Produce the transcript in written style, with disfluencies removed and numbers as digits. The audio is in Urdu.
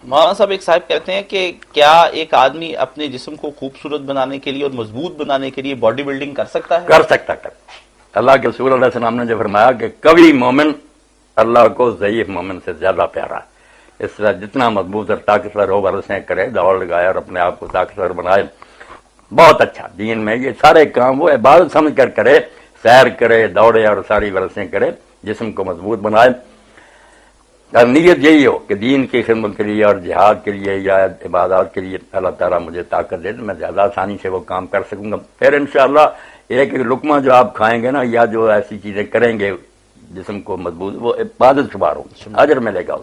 مولانا صاحب ایک صاحب کہتے ہیں کہ کیا ایک آدمی اپنے جسم کو خوبصورت بنانے کے لیے اور مضبوط بنانے کے لیے باڈی بلڈنگ کر سکتا ہے؟ کر سکتا کر اللہ کے رسول علیہ السلام نے جو فرمایا کہ قوی مومن اللہ کو ضعیف مومن سے زیادہ پیارا ہے، اس طرح جتنا مضبوط اور طاقتور ہو ورزشیں کرے، دوڑ لگائے اور اپنے آپ کو طاقتور بنائے، بہت اچھا۔ دین میں یہ سارے کام وہ عبادت سمجھ کر کرے، سیر کرے، دوڑے اور ساری ورزشیں کرے، جسم کو مضبوط بنائے، اور نیت یہی ہو کہ دین کی خدمت کے لیے اور جہاد کے لیے یا عبادات کے لیے اللہ تعالیٰ مجھے طاقت دے تو میں زیادہ آسانی سے وہ کام کر سکوں گا۔ پھر انشاءاللہ ایک ایک لقمہ جو آپ کھائیں گے نا، یا جو ایسی چیزیں کریں گے جسم کو مضبوط، وہ عبادت شمار ہوں، اجر ملے گا۔